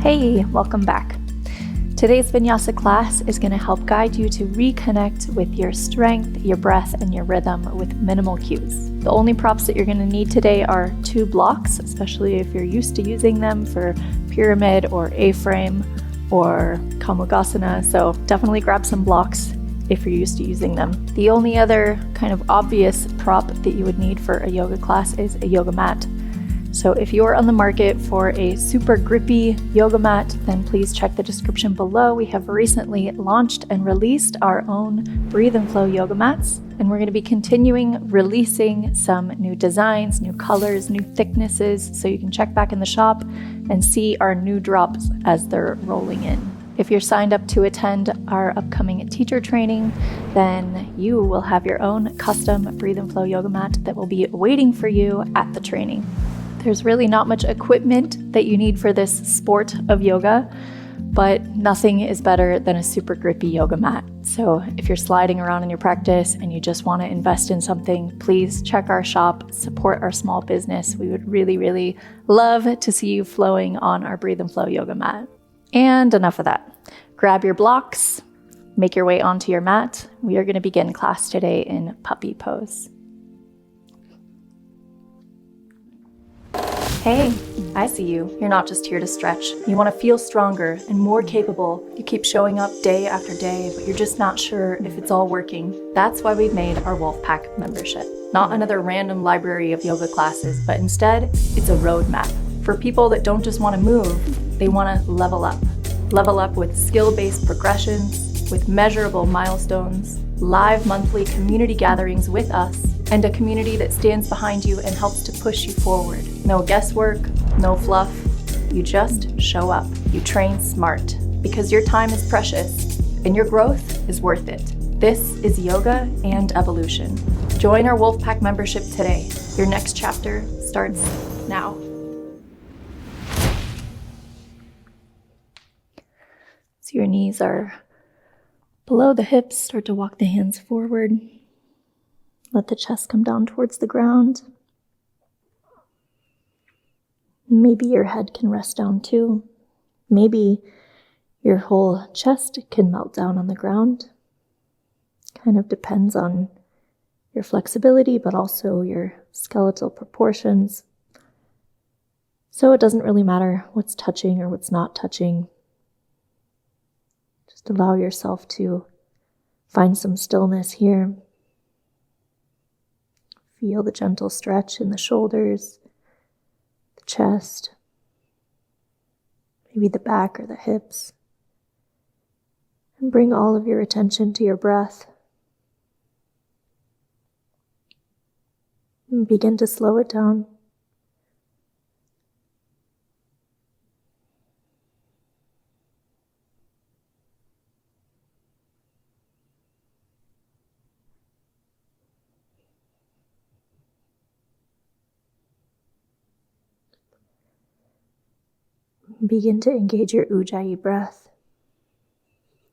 Hey, welcome back. Today's Vinyasa class is going to help guide you to reconnect with your strength, your breath, and your rhythm with minimal cues. The only props that you're going to need today are 2 blocks, especially if you're used to using them for pyramid or A-frame or Kamugasana, so definitely grab some blocks if you're used to using them. The only other kind of obvious prop that you would need for a yoga class is a yoga mat. So if you're on the market for a super grippy yoga mat, then please check the description below. We have recently launched and released our own Breathe and Flow yoga mats, and we're going to be continuing releasing some new designs, new colors, new thicknesses, so you can check back in the shop and see our new drops as they're rolling in. If you're signed up to attend our upcoming teacher training, then you will have your own custom Breathe and Flow yoga mat that will be waiting for you at the training. There's really not much equipment that you need for this sport of yoga, but nothing is better than a super grippy yoga mat. So if you're sliding around in your practice and you just want to invest in something, please check our shop, support our small business. We would really, really love to see you flowing on our Breathe and Flow yoga mat. And enough of that. Grab your blocks, make your way onto your mat. We are going to begin class today in puppy pose. Hey, I see you. You're not just here to stretch. You want to feel stronger and more capable. You keep showing up day after day, but you're just not sure if it's all working. That's why we've made our Wolfpack membership. Not another random library of yoga classes, but instead, it's a roadmap. For people that don't just want to move, they want to level up. Level up with skill-based progressions, with measurable milestones, live monthly community gatherings with us, and a community that stands behind you and helps to push you forward. No guesswork, no fluff. You just show up. You train smart because your time is precious and your growth is worth it. This is yoga and evolution. Join our Wolfpack membership today. Your next chapter starts now. So your knees are below the hips. Start to walk the hands forward. Let the chest come down towards the ground. Maybe your head can rest down too. Maybe your whole chest can melt down on the ground. Kind of depends on your flexibility, but also your skeletal proportions. So it doesn't really matter what's touching or what's not touching. Just allow yourself to find some stillness here. Feel the gentle stretch in the shoulders, the chest, maybe the back or the hips. And bring all of your attention to your breath. And begin to slow it down. Begin to engage your Ujjayi breath.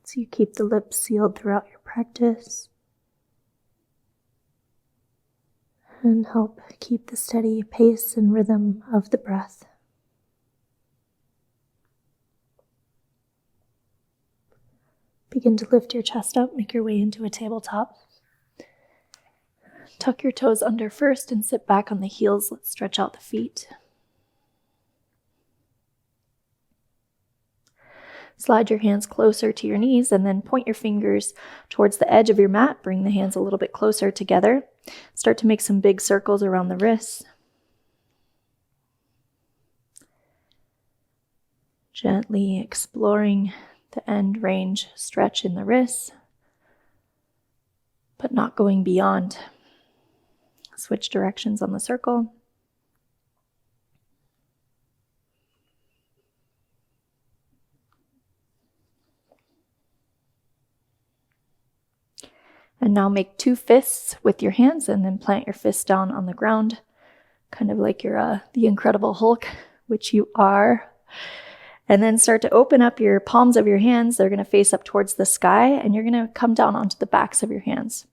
So you keep the lips sealed throughout your practice. And help keep the steady pace and rhythm of the breath. Begin to lift your chest up, make your way into a tabletop. Tuck your toes under first and sit back on the heels. Let's stretch out the feet. Slide your hands closer to your knees and then point your fingers towards the edge of your mat. Bring the hands a little bit closer together. Start to make some big circles around the wrists. Gently exploring the end range stretch in the wrists, but not going beyond. Switch directions on the circle. And now make 2 fists with your hands and then plant your fists down on the ground, kind of like you're the Incredible Hulk, which you are. And then start to open up your palms of your hands. They're going to face up towards the sky, and you're going to come down onto the backs of your hands.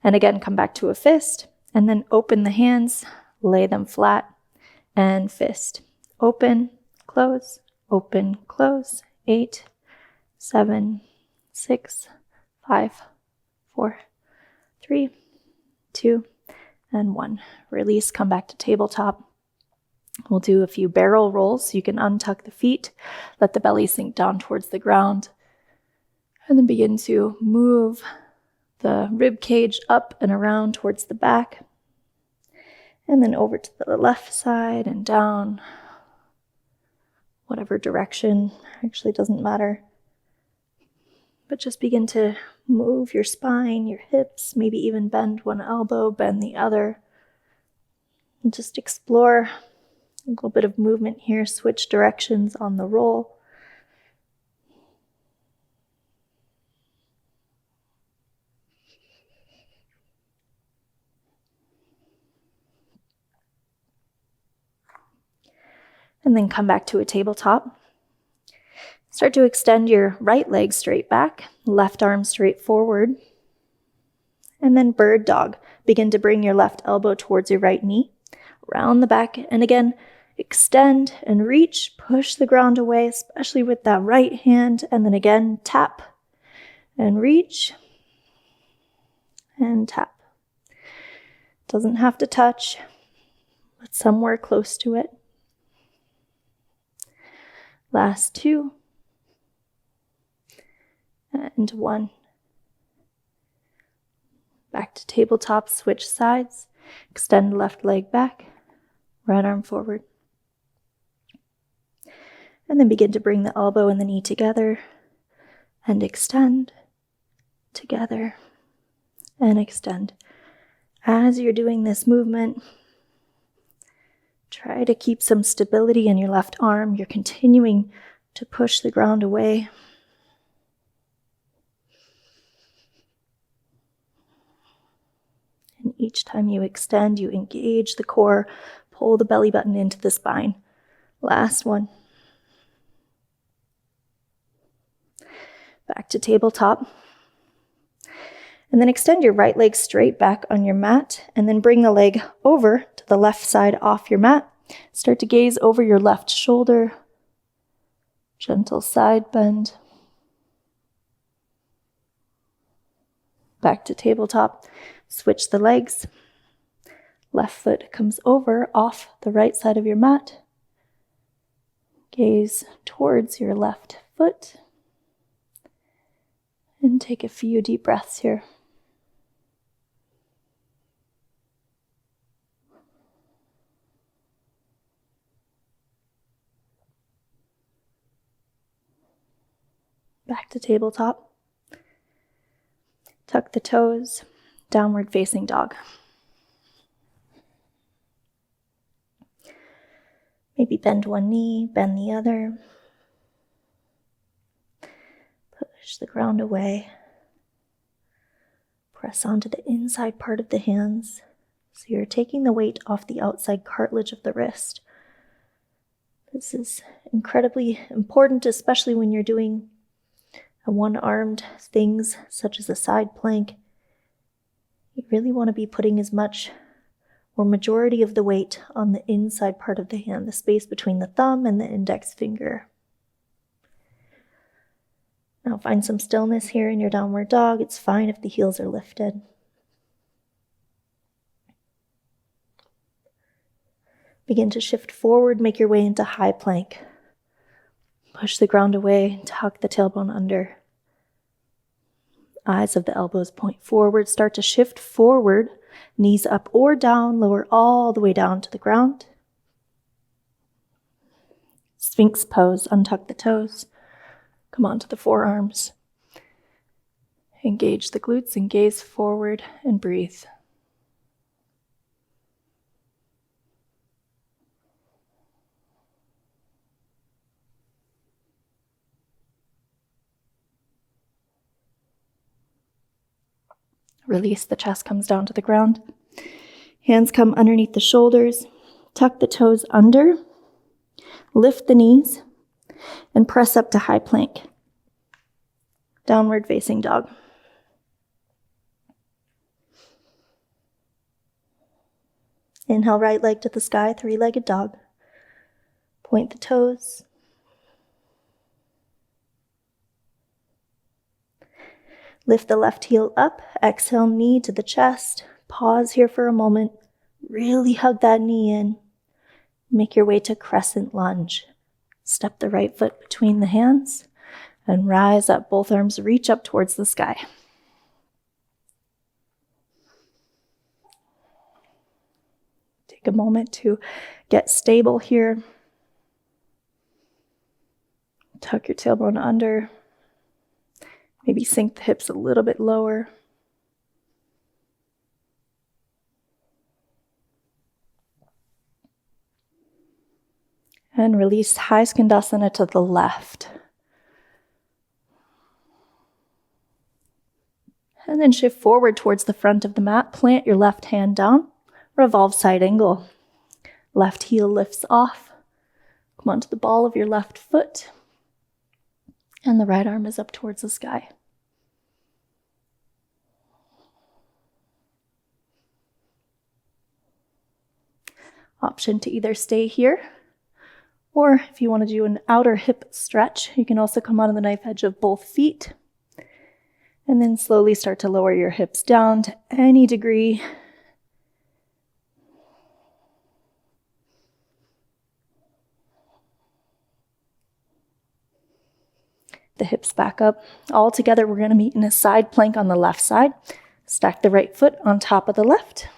And again, come back to a fist, and then open the hands, lay them flat, and fist. Open, close, open, close. 8, 7, 6, 5, 4, 3, 2, and 1. Release, come back to tabletop. We'll do a few barrel rolls. You can untuck the feet, let the belly sink down towards the ground, and then begin to move the rib cage up and around towards the back, and then over to the left side and down, whatever direction, actually doesn't matter. But just begin to move your spine, your hips, maybe even bend one elbow, bend the other. And just explore a little bit of movement here, switch directions on the roll. And then come back to a tabletop. Start to extend your right leg straight back, left arm straight forward. And then bird dog. Begin to bring your left elbow towards your right knee, round the back, and again, extend and reach, push the ground away, especially with that right hand, and then again, tap and reach and tap. Doesn't have to touch, but somewhere close to it. Last 2 and 1. Back to tabletop, switch sides, extend left leg back, right arm forward. And then begin to bring the elbow and the knee together and extend, together and extend. As you're doing this movement, try to keep some stability in your left arm. You're continuing to push the ground away. And each time you extend, you engage the core, pull the belly button into the spine. Last one. Back to tabletop. And then extend your right leg straight back on your mat, and then bring the leg over to the left side off your mat. Start to gaze over your left shoulder. Gentle side bend. Back to tabletop. Switch the legs. Left foot comes over off the right side of your mat. Gaze towards your left foot. And take a few deep breaths here. Back to tabletop. Tuck the toes, downward facing dog. Maybe bend one knee, bend the other. Push the ground away. Press onto the inside part of the hands. So you're taking the weight off the outside cartilage of the wrist. This is incredibly important, especially when you're doing one-armed things such as a side plank. You really want to be putting as much or majority of the weight on the inside part of the hand, the space between the thumb and the index finger. Now find some stillness here in your downward dog. It's fine if the heels are lifted. Begin to shift forward, make your way into high plank. Push the ground away, tuck the tailbone under. Eyes of the elbows point forward. Start to shift forward, knees up or down, lower all the way down to the ground. Sphinx pose, untuck the toes. Come onto the forearms. Engage the glutes and gaze forward and breathe. Release, the chest comes down to the ground. Hands come underneath the shoulders. Tuck the toes under. Lift the knees and press up to high plank. Downward facing dog. Inhale, right leg to the sky, three-legged dog. Point the toes. Lift the left heel up, exhale, knee to the chest. Pause here for a moment. Really hug that knee in. Make your way to crescent lunge. Step the right foot between the hands and rise up. Both arms reach up towards the sky. Take a moment to get stable here. Tuck your tailbone under. Maybe sink the hips a little bit lower. And release high skandasana to the left. And then shift forward towards the front of the mat. Plant your left hand down. Revolve side angle. Left heel lifts off. Come onto the ball of your left foot. And the right arm is up towards the sky. Option to either stay here, or if you want to do an outer hip stretch, you can also come onto the knife edge of both feet. And then slowly start to lower your hips down to any degree. The hips back up. All together, we're going to meet in a side plank on the left side. Stack the right foot on top of the left.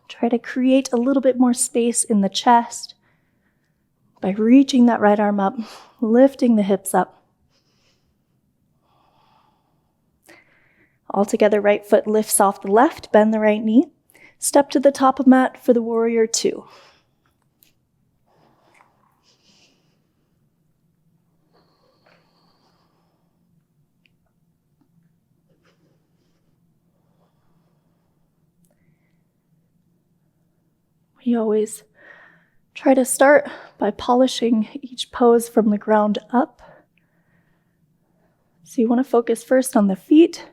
Try to create a little bit more space in the chest by reaching that right arm up, lifting the hips up. All together, right foot lifts off the left, bend the right knee. Step to the top of mat for the warrior two. We always try to start by polishing each pose from the ground up. So you want to focus first on the feet.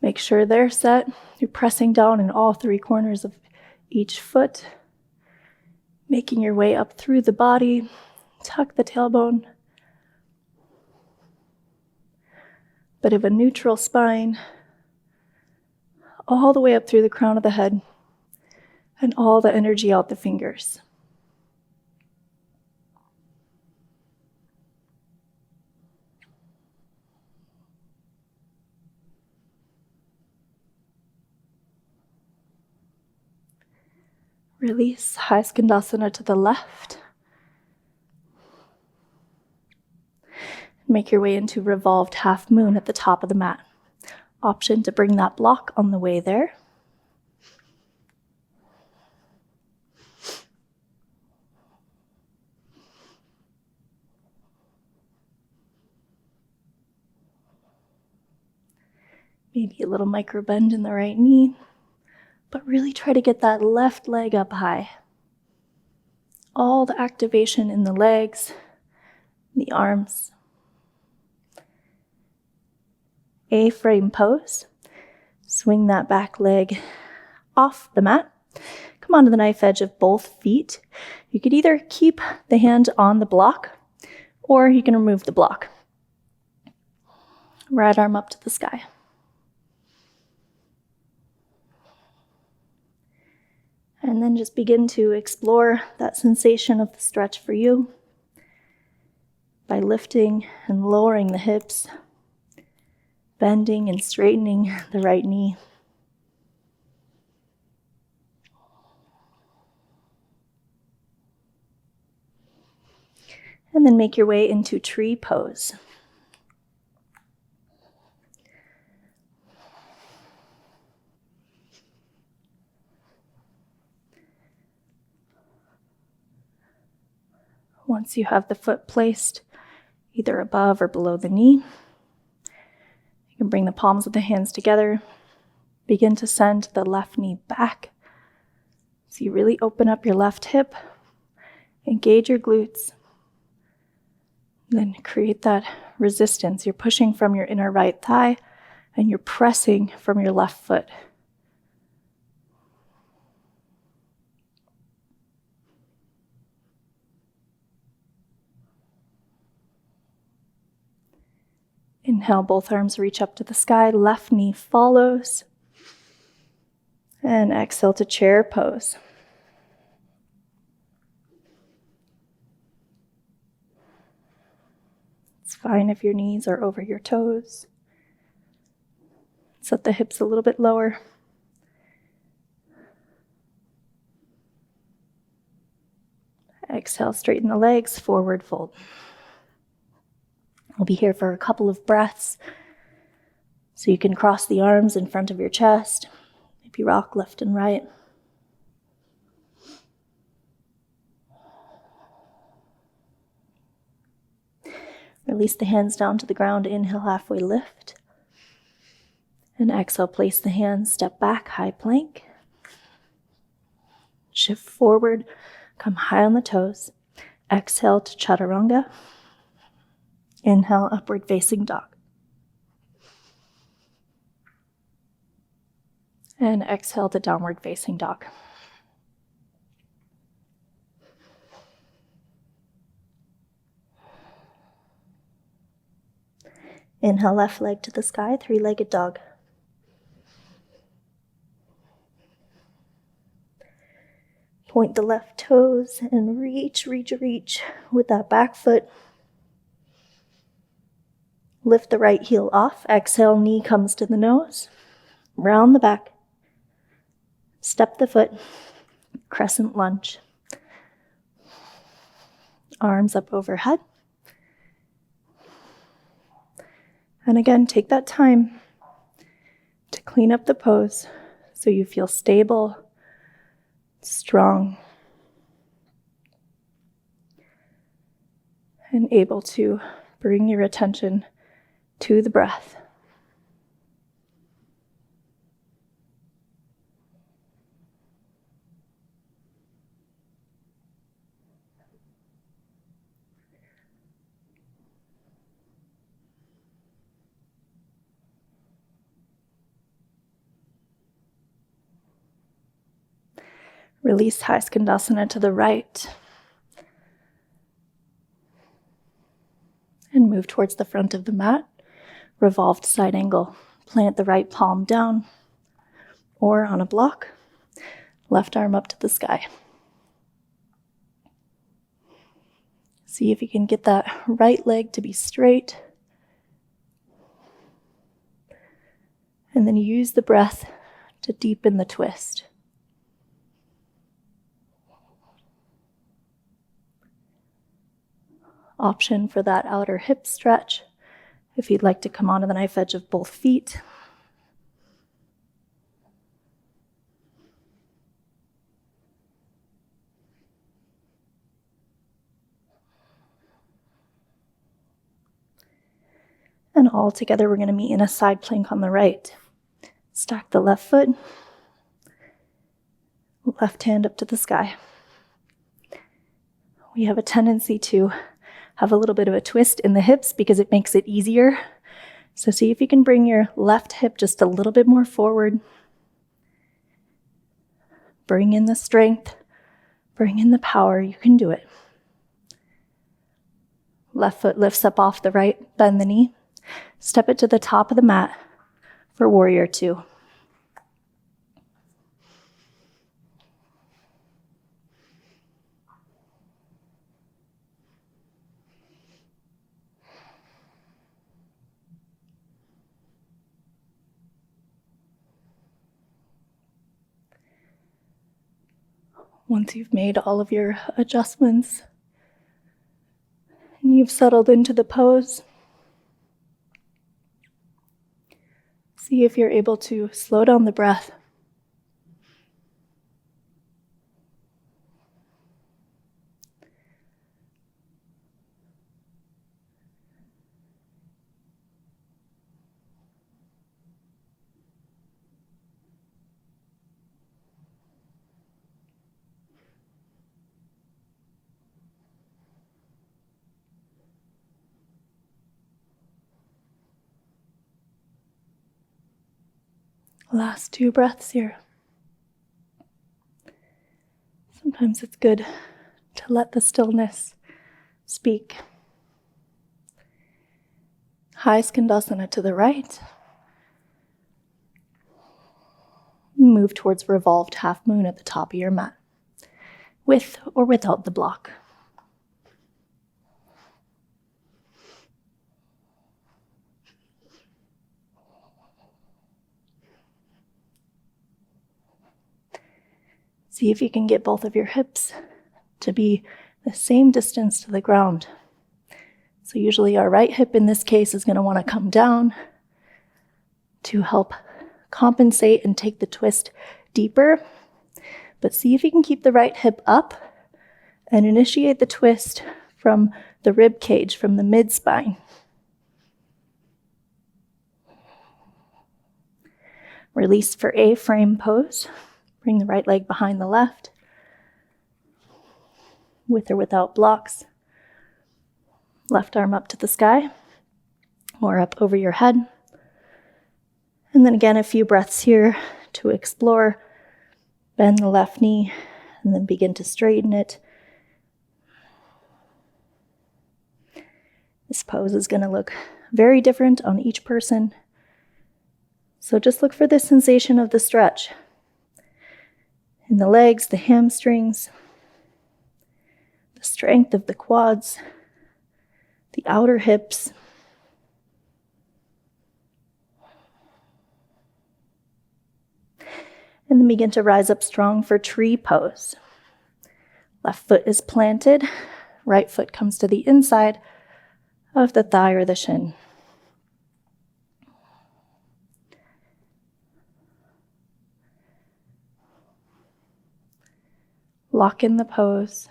Make sure they're set. You're pressing down in all three corners of each foot. Making your way up through the body. Tuck the tailbone. Bit of a neutral spine. All the way up through the crown of the head. And all the energy out the fingers. Release high skandasana to the left. Make your way into revolved half moon at the top of the mat. Option to bring that block on the way there. Maybe a little micro bend in the right knee. But really try to get that left leg up high. All the activation in the legs, the arms. A-frame pose. Swing that back leg off the mat. Come onto the knife edge of both feet. You could either keep the hand on the block, or you can remove the block. Right arm up to the sky. And then just begin to explore that sensation of the stretch for you by lifting and lowering the hips, bending and straightening the right knee. And then make your way into tree pose. Once you have the foot placed either above or below the knee, you can bring the palms of the hands together. Begin to send the left knee back. So you really open up your left hip, engage your glutes, then create that resistance. You're pushing from your inner right thigh and you're pressing from your left foot. Inhale, both arms reach up to the sky, left knee follows. And exhale to chair pose. It's fine if your knees are over your toes. Set the hips a little bit lower. Exhale, straighten the legs, forward fold. We'll be here for a couple of breaths. So you can cross the arms in front of your chest. Maybe rock left and right. Release the hands down to the ground. Inhale, halfway lift. And exhale, place the hands, step back, high plank. Shift forward, come high on the toes. Exhale to chaturanga. Inhale, upward facing dog. And exhale to downward facing dog. Inhale, left leg to the sky, three-legged dog. Point the left toes and reach with that back foot. Lift the right heel off. Exhale, knee comes to the nose. Round the back. Step the foot. Crescent lunge. Arms up overhead. And again, take that time to clean up the pose so you feel stable, strong, and able to bring your attention to the breath. Release High Skandasana to the right. And move towards the front of the mat. Revolved side angle. Plant the right palm down or on a block. Left arm up to the sky. See if you can get that right leg to be straight. And then use the breath to deepen the twist. Option for that outer hip stretch if you'd like to come onto the knife edge of both feet. And all together we're going to meet in a side plank on the right. Stack the left foot, left hand up to the sky. We have a tendency to have a little bit of a twist in the hips because it makes it easier. So see if you can bring your left hip just a little bit more forward. Bring in the strength, bring in the power, you can do it. Left foot lifts up off the right, bend the knee. Step it to the top of the mat for warrior two. Once you've made all of your adjustments and you've settled into the pose, see if you're able to slow down the breath. Last two breaths here. Sometimes it's good to let the stillness speak. High Skandasana to the right. Move towards revolved half moon at the top of your mat, with or without the block. See if you can get both of your hips to be the same distance to the ground. So usually our right hip in this case is going to want to come down to help compensate and take the twist deeper. But see if you can keep the right hip up and initiate the twist from the rib cage, from the mid-spine. Release for A-frame pose. Bring the right leg behind the left, with or without blocks. Left arm up to the sky, or up over your head. And then again, a few breaths here to explore. Bend the left knee, and then begin to straighten it. This pose is going to look very different on each person. So just look for the sensation of the stretch in the legs, the hamstrings, the strength of the quads, the outer hips. And then begin to rise up strong for tree pose. Left foot is planted, right foot comes to the inside of the thigh or the shin. Lock in the pose.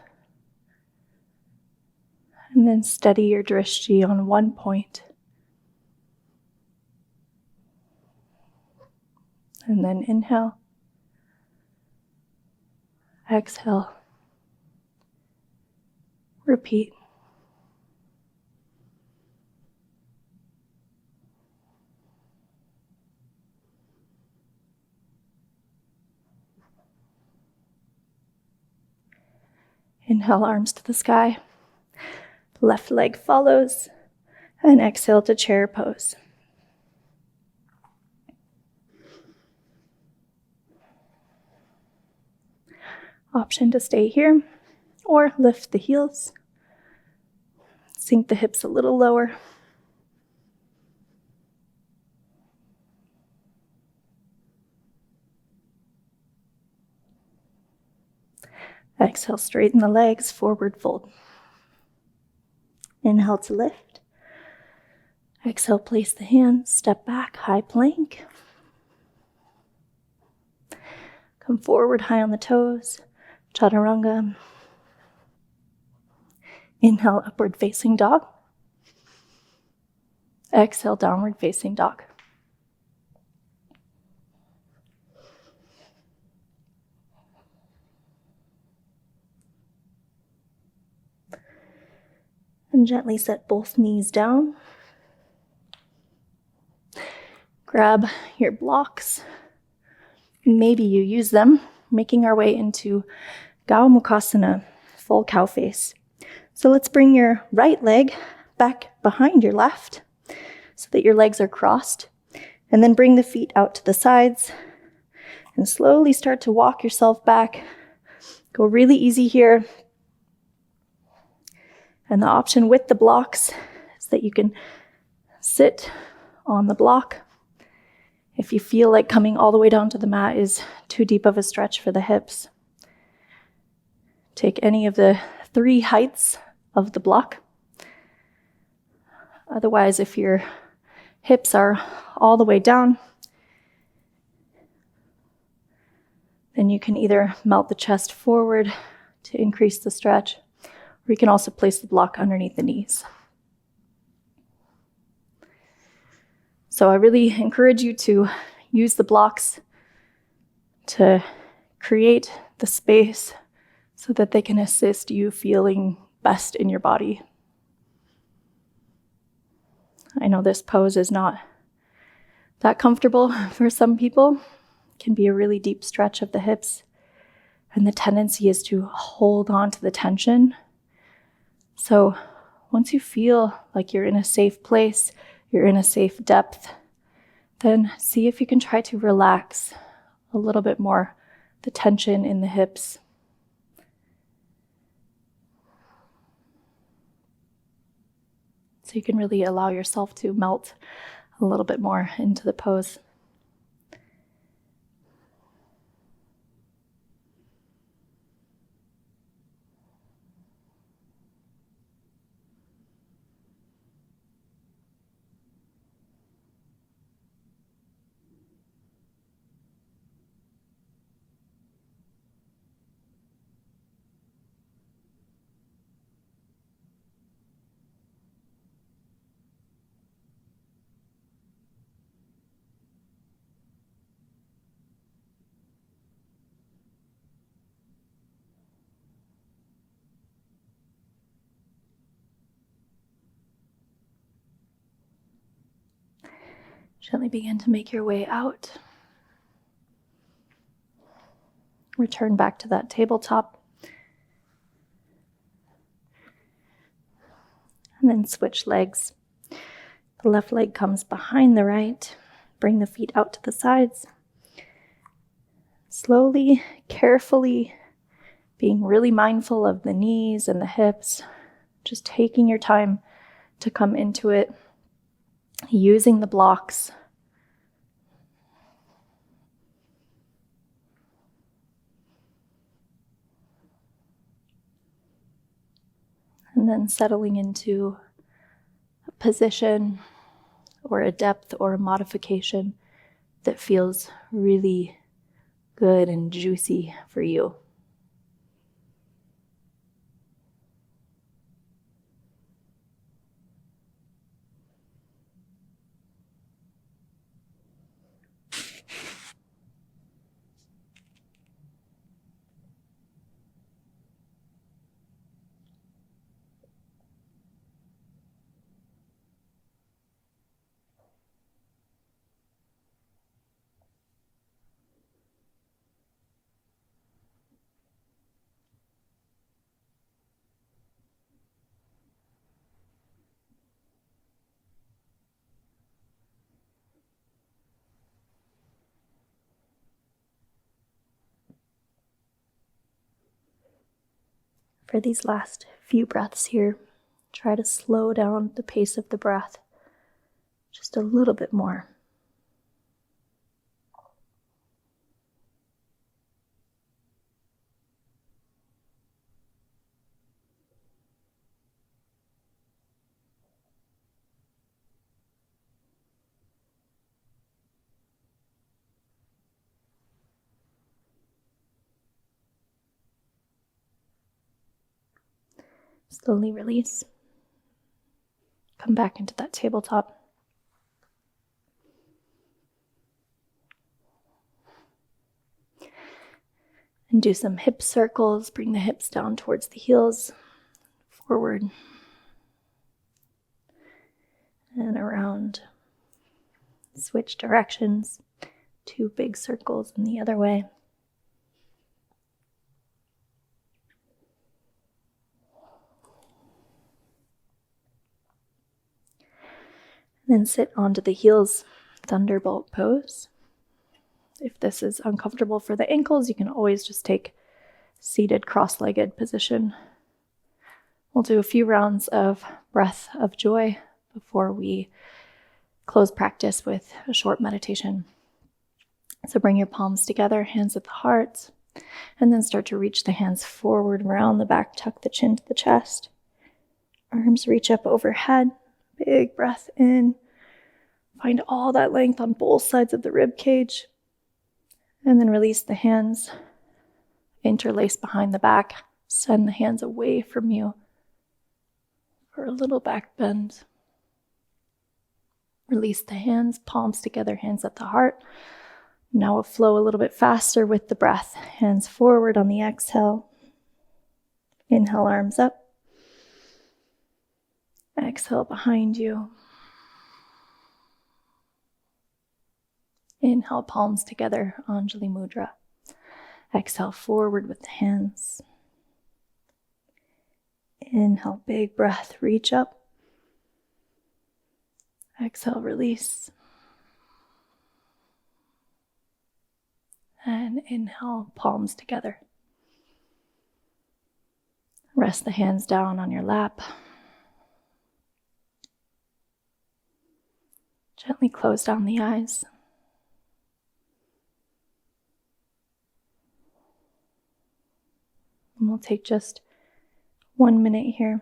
And then steady your drishti on one point. And then inhale. Exhale. Repeat. Inhale, arms to the sky. Left leg follows. And exhale to chair pose. Option to stay here or lift the heels. Sink the hips a little lower. Exhale, straighten the legs, forward fold. Inhale to lift. Exhale, place the hands, step back, high plank. Come forward, high on the toes, chaturanga. Inhale, upward facing dog. Exhale, downward facing dog. And gently set both knees down. Grab your blocks. Maybe you use them, making our way into Gomukhasana, full cow face. So let's bring your right leg back behind your left so that your legs are crossed. And then bring the feet out to the sides and slowly start to walk yourself back. Go really easy here. And the option with the blocks is that you can sit on the block. If you feel like coming all the way down to the mat is too deep of a stretch for the hips, take any of the 3 heights of the block. Otherwise, if your hips are all the way down, then you can either melt the chest forward to increase the stretch, or you can also place the block underneath the knees. So I really encourage you to use the blocks to create the space so that they can assist you feeling best in your body. I know this pose is not that comfortable for some people. It can be a really deep stretch of the hips, and the tendency is to hold on to the tension. So once you feel like you're in a safe place, you're in a safe depth, then see if you can try to relax a little bit more the tension in the hips. So you can really allow yourself to melt a little bit more into the pose. Gently begin to make your way out. Return back to that tabletop. And then switch legs. The left leg comes behind the right. Bring the feet out to the sides. Slowly, carefully, being really mindful of the knees and the hips. Just taking your time to come into it. Using the blocks. And then settling into a position or a depth or a modification that feels really good and juicy for you. For these last few breaths here, try to slow down the pace of the breath just a little bit more. Slowly release. Come back into that tabletop. And do some hip circles. Bring the hips down towards the heels. Forward. And around. Switch directions. 2 big circles in the other way. Then sit onto the heels, thunderbolt pose. If this is uncomfortable for the ankles, you can always just take seated cross-legged position. We'll do a few rounds of breath of joy before we close practice with a short meditation. So bring your palms together, hands at the heart, and then start to reach the hands forward around the back, tuck the chin to the chest. Arms reach up overhead. Big breath in. Find all that length on both sides of the rib cage. And then release the hands. Interlace behind the back. Send the hands away from you for a little back bend. Release the hands, palms together, hands at the heart. Now we'll flow a little bit faster with the breath. Hands forward on the exhale. Inhale, arms up. Exhale behind you. Inhale, palms together, Anjali Mudra. Exhale, forward with the hands. Inhale, big breath, reach up. Exhale, release. And inhale, palms together. Rest the hands down on your lap. Gently close down the eyes. And we'll take just 1 minute here.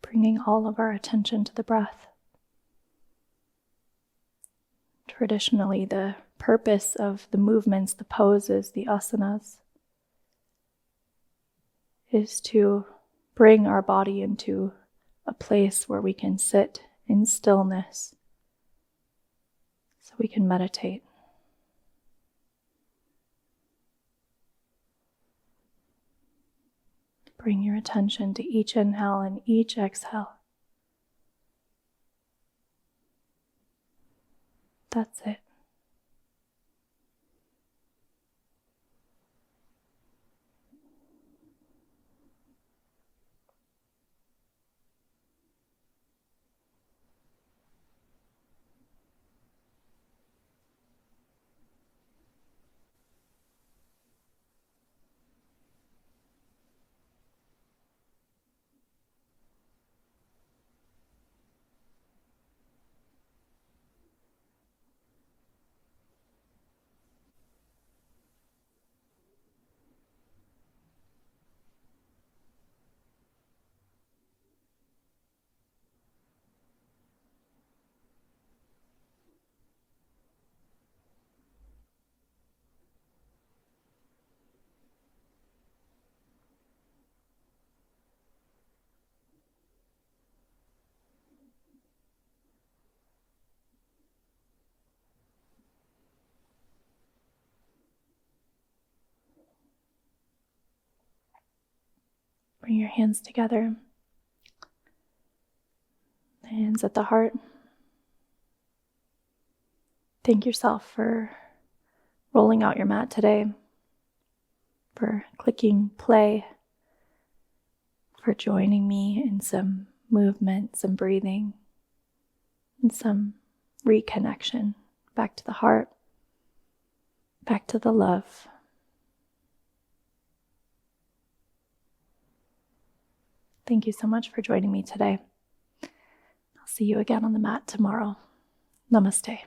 Bringing all of our attention to the breath. Traditionally, the purpose of the movements, the poses, the asanas, is to bring our body into a place where we can sit in stillness so we can meditate. Bring your attention to each inhale and each exhale. That's it. Bring your hands together. Hands at the heart. Thank yourself for rolling out your mat today, for clicking play, for joining me in some movement, some breathing, and some reconnection back to the heart, back to the love. Thank you so much for joining me today. I'll see you again on the mat tomorrow. Namaste.